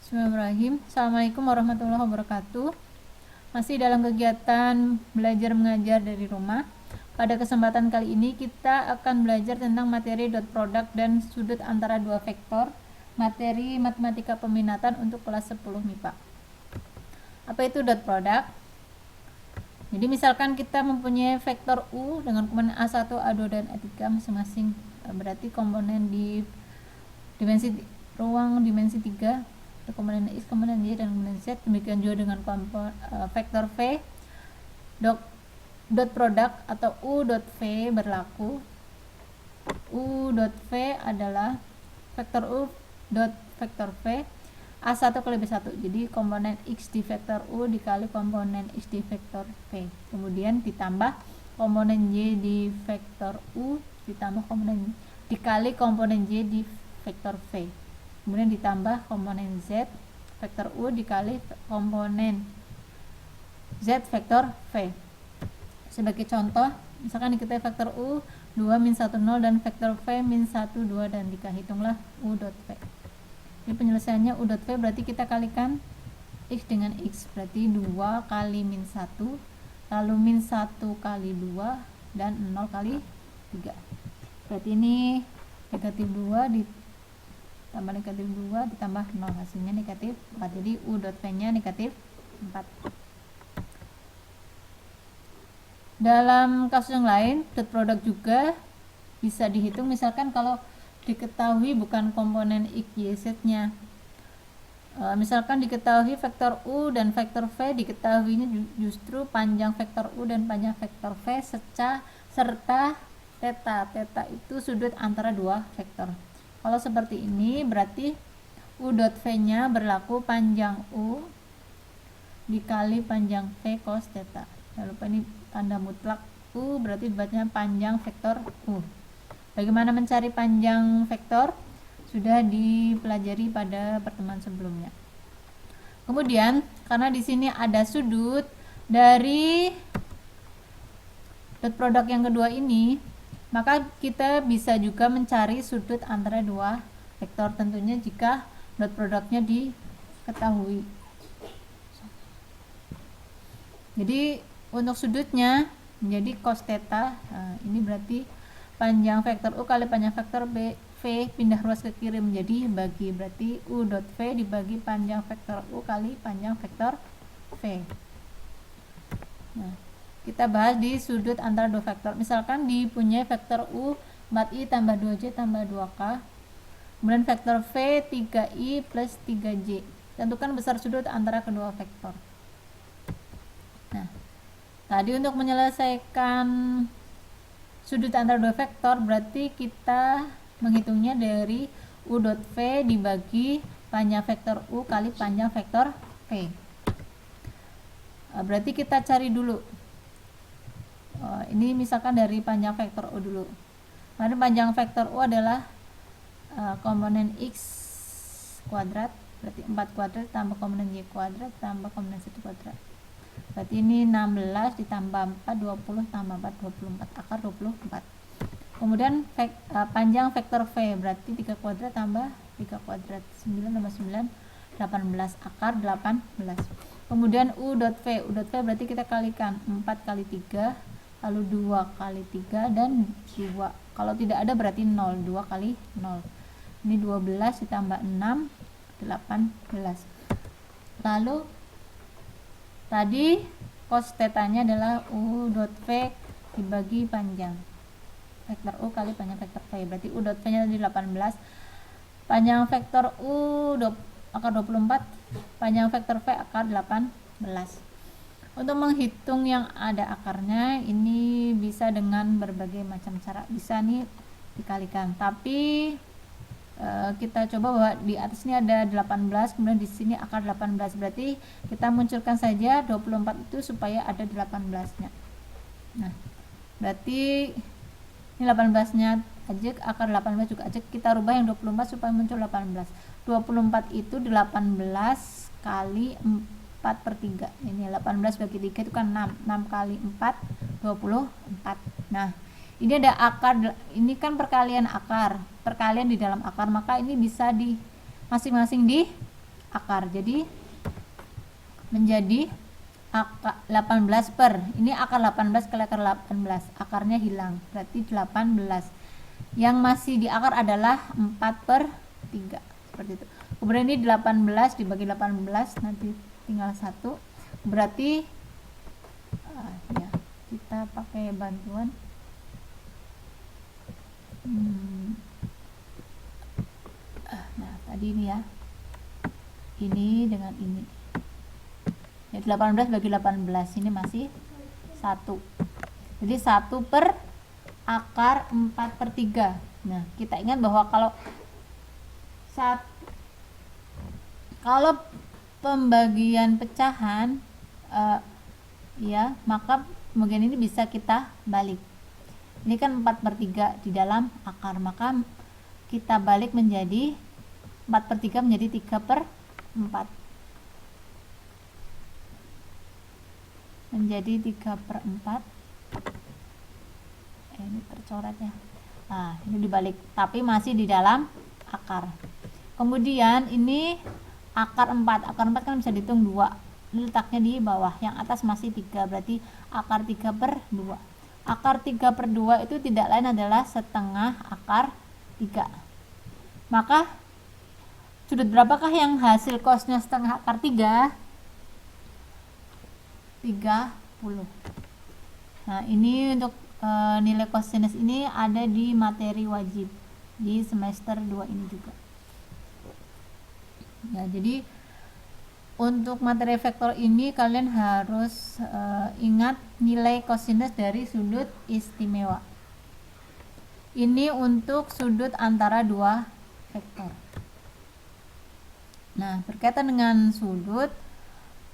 Bismillahirrahmanirrahim. Assalamualaikum warahmatullahi wabarakatuh. Masih dalam kegiatan belajar mengajar dari rumah. Pada kesempatan kali ini kita akan belajar tentang materi dot product dan sudut antara dua vektor, materi matematika peminatan untuk kelas 10 MIPA. Apa itu dot product? Jadi misalkan kita mempunyai vektor U dengan komponen A1, A2 dan A3 masing-masing, berarti komponen di dimensi ruang dimensi 3, komponen X, komponen Y, dan komponen Z. Demikian juga dengan vektor V. Dot product atau U dot V berlaku. U dot V adalah vektor U dot vektor V A1 kali B1. Jadi komponen X di vektor U dikali komponen X di vektor V. Kemudian ditambah komponen Y di vektor U ditambah komponen dikali komponen Y di vektor V. Kemudian ditambah komponen Z vektor U dikali komponen Z vektor V. Sebagai contoh, misalkan diketahui vektor U 2 min 1 0 dan vektor V min 1 2 dan 3. Hitunglah U dot V. Ini penyelesaiannya U dot V berarti kita kalikan X dengan X, berarti 2 kali min 1, lalu min 1 kali 2 dan 0 kali 3. Berarti ini negatif 2 tambah negatif 2 ditambah 0, hasilnya negatif 4. Jadi U dot V nya negatif 4. Dalam kasus yang lain, dot product juga bisa dihitung, misalkan kalau diketahui bukan komponen X, Y, Z nya. Misalkan diketahui vektor U dan vektor V, diketahuinya justru panjang vektor U dan panjang vektor V serta theta. Theta itu sudut antara dua vektor. Kalau seperti ini berarti U dot V nya berlaku panjang U dikali panjang V cos theta. Jangan lupa ini tanda mutlak, U berarti dibaca panjang vektor U. Bagaimana mencari panjang vektor? Sudah dipelajari pada pertemuan sebelumnya. Kemudian karena di sini ada sudut dari dot product yang kedua ini, maka kita bisa juga mencari sudut antara dua vektor, tentunya jika dot produknya diketahui. Jadi untuk sudutnya menjadi cos theta. Nah, ini berarti panjang vektor U kali panjang vektor V pindah ruas ke kiri menjadi bagi, berarti U dot V dibagi panjang vektor U kali panjang vektor V. Nah, kita bahas di sudut antara dua vektor. Misalkan dipunyai vektor U 4i tambah 2j tambah 2k, kemudian vektor V 3i plus 3j. Tentukan besar sudut antara kedua vektor. Nah, tadi untuk menyelesaikan sudut antara dua vektor berarti kita menghitungnya dari U dot V dibagi panjang vektor U kali panjang vektor V. Berarti kita cari dulu. Ini misalkan dari panjang vektor U dulu. Maka panjang vektor U adalah komponen X kuadrat, berarti 4 kuadrat tambah komponen Y kuadrat tambah komponen 1 kuadrat. Berarti ini 16 ditambah 4, 20 tambah 4, 24, akar 24. Kemudian panjang vektor V berarti 3 kuadrat tambah 3 kuadrat, 9 tambah 9, 18, akar 18. Kemudian U dot V berarti kita kalikan 4 kali 3, lalu 2 kali 3 dan 2. Kalau tidak ada berarti 0, 2 kali 0. Ini 12 ditambah 6, 18. Lalu tadi cos theta-nya adalah U dot V dibagi panjang vektor U kali panjang vektor V. Berarti U dot V nya tadi 18. Panjang vektor U akar 24, panjang vektor V akar 18. Untuk menghitung yang ada akarnya ini bisa dengan berbagai macam cara. Bisa nih dikalikan. Tapi kita coba bahwa di atas ini ada 18, kemudian di sini akar 18. Berarti kita munculkan saja 24 itu supaya ada 18-nya. Nah, berarti ini 18-nya aja, akar 18 juga aja, kita rubah yang 24 supaya muncul 18. 24 itu 18 kali 4/3. Ini 18 bagi 3 itu kan 6. 6 kali 4 24. Nah, ini ada akar, ini kan perkalian akar, perkalian di dalam akar, maka ini bisa di masing-masing akar, jadi menjadi akar 18 per, ini akar 18 kali akar 18, akarnya hilang, berarti 18. Yang masih di akar adalah 4/3, seperti itu. Kemudian ini 18 dibagi 18, nanti tinggal 1, berarti ya, kita pakai bantuan nah tadi ini ya, ini dengan ini ya, 18 bagi 18 ini masih 1, jadi 1 per akar 4/3. Nah kita ingat bahwa kalau pembagian pecahan ya, maka pembagian ini bisa kita balik. Ini kan 4/3 di dalam akar, maka kita balik menjadi 4/3 menjadi 3/4, menjadi 3/4. Ini tercoret ya. Nah ini dibalik, tapi masih di dalam akar. Kemudian ini akar 4 kan bisa dihitung 2, ini letaknya di bawah, yang atas masih 3, berarti akar 3/2. Akar 3/2 itu tidak lain adalah setengah akar 3. Maka sudut berapakah yang hasil cosnya setengah akar 3? 30. Nah ini untuk nilai cosinus ini ada di materi wajib di semester 2 ini juga ya. Jadi untuk materi vektor ini kalian harus ingat nilai kosinus dari sudut istimewa. Ini untuk sudut antara dua vektor. Nah, berkaitan dengan sudut,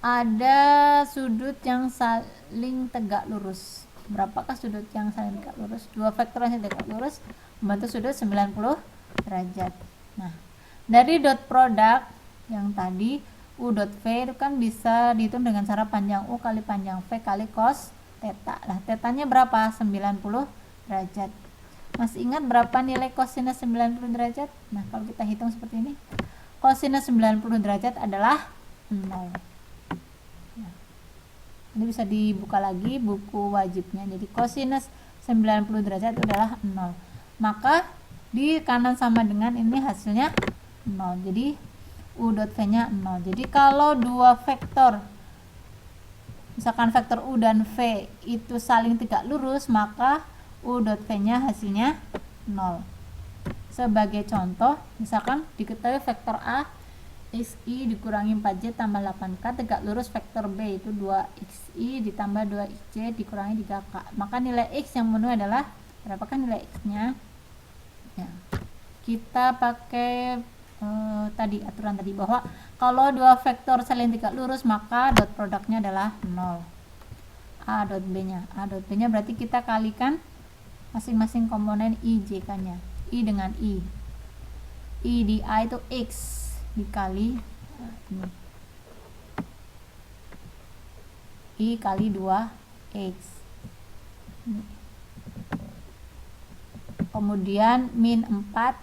ada sudut yang saling tegak lurus. Berapakah sudut yang saling tegak lurus? Dua vektor yang tegak lurus membentuk sudut 90 derajat. Nah, dari dot produk yang tadi U dot V itu kan bisa dihitung dengan cara panjang U kali panjang V kali cos theta. Nah, tetanya berapa? 90 derajat. Masih ingat berapa nilai cosinus 90 derajat? Nah, kalau kita hitung seperti ini, cosinus 90 derajat adalah 0. Nah, ini bisa dibuka lagi buku wajibnya. Jadi cosinus 90 derajat itu adalah 0. Maka di kanan sama dengan ini hasilnya 0. Jadi U dot V nya 0. Jadi kalau dua vektor, misalkan vektor U dan V itu saling tegak lurus, maka U dot V nya hasilnya 0. Sebagai contoh, misalkan diketahui vektor A XI dikurangi 4J tambah 8K tegak lurus vektor B itu 2XI ditambah 2XJ dikurangi 3K. Maka nilai X yang memenuhi adalah, berapakah nilai X nya? Ya, kita pakai tadi aturan tadi bahwa kalau dua vektor saling tegak lurus maka dot produknya adalah 0. A dot B nya berarti kita kalikan masing-masing komponen I J K nya. I dengan I di A itu X dikali ini. I kali 2X. Kemudian min 4,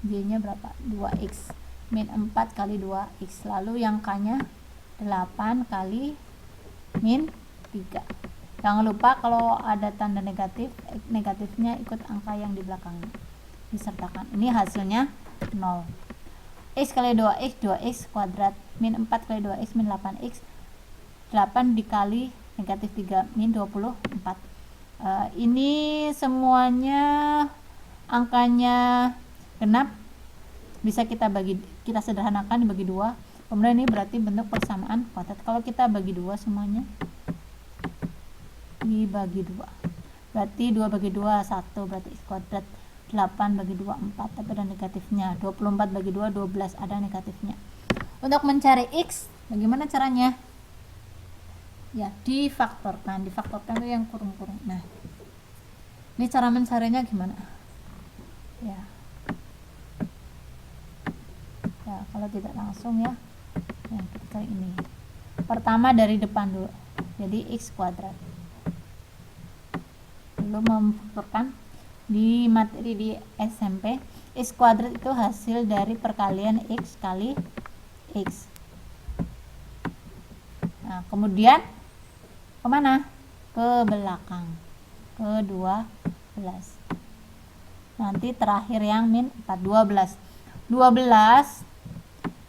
J nya berapa? 2X. Min 4 kali 2X. Lalu yang K nya 8 kali min 3. Jangan lupa kalau ada tanda negatif, negatifnya ikut angka yang di belakangnya disertakan. Ini hasilnya 0. X kali 2X 2X kuadrat. Min 4 kali 2X min 8X. 8 dikali negatif 3 min 24. Ini semuanya angkanya genap, bisa kita sederhanakan dibagi 2. Kemudian ini berarti bentuk persamaan kuadrat. Kalau kita bagi 2 semuanya dibagi 2, berarti 2 bagi 2 1, berarti X kuadrat. 8 bagi 2 4, tapi ada negatifnya. 24 bagi 2 12, ada negatifnya. Untuk mencari X bagaimana caranya? Ya, difaktorkan itu yang kurung-kurung. Nah, ini cara mencarinya gimana? Ya, kalau tidak langsung ya kita cari ini. Pertama dari depan dulu, jadi X kuadrat. Lalu memfaktorkan di materi di SMP, X kuadrat itu hasil dari perkalian X kali X. Nah, kemudian kemana? Ke belakang, ke 12. Nanti terakhir yang min 4, 12. 12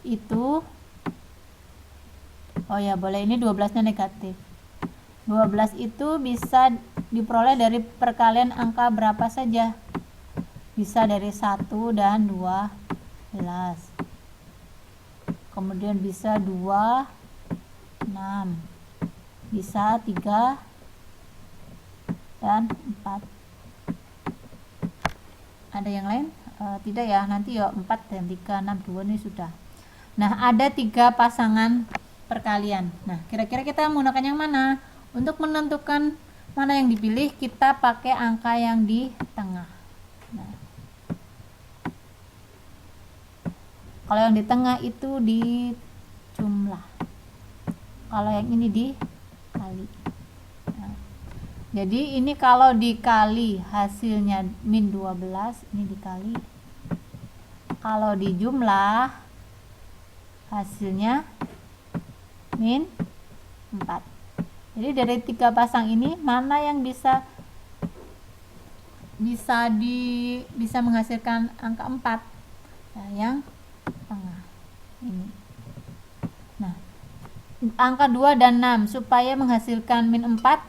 itu, oh ya boleh, ini 12 nya negatif. 12 itu bisa diperoleh dari perkalian angka berapa saja? Bisa dari 1 dan 12. Kemudian bisa 2, 6. Bisa 3 dan 4. Ada yang lain? Tidak ya, nanti ya 4 dan 3, 6, 2 ini sudah. Nah, ada 3 pasangan perkalian. Nah, kira-kira kita menggunakan yang mana? Untuk menentukan mana yang dipilih, kita pakai angka yang di tengah. Nah, kalau yang di tengah itu di jumlah, kalau yang ini dikali. Nah, jadi ini kalau dikali hasilnya min 12, ini dikali. Kalau di jumlah hasilnya min 4. Jadi dari 3 pasang ini mana yang bisa menghasilkan angka 4? Nah, yang tengah ini. Nah, angka 2 dan 6 supaya menghasilkan min 4,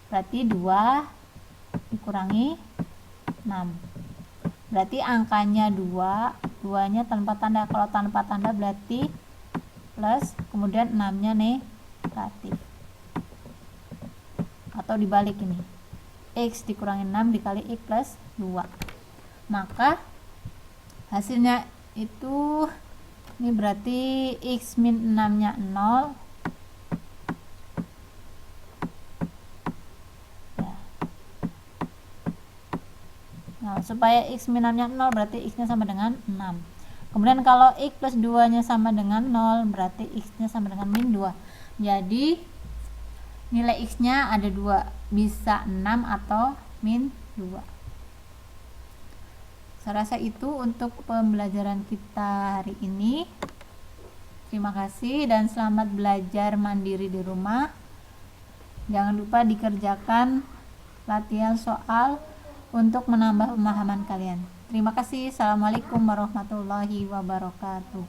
berarti 2 dikurangi 6. Berarti angkanya 2, 2-nya tanpa tanda. Kalau tanpa tanda berarti plus, kemudian 6-nya negatif. Atau dibalik ini. X dikurangi 6 dikali X plus 2. Maka hasilnya itu, ini berarti X min 6-nya 0. Nah, supaya X min 6-nya 0 berarti X-nya sama dengan 6. Kemudian kalau X plus 2-nya sama dengan 0 berarti X-nya sama dengan min 2. Jadi nilai X-nya ada 2, bisa 6 atau min 2. Saya rasa itu untuk pembelajaran kita hari ini. Terima kasih dan selamat belajar mandiri di rumah. Jangan lupa dikerjakan latihan soal untuk menambah pemahaman kalian. Terima kasih. Assalamualaikum warahmatullahi wabarakatuh.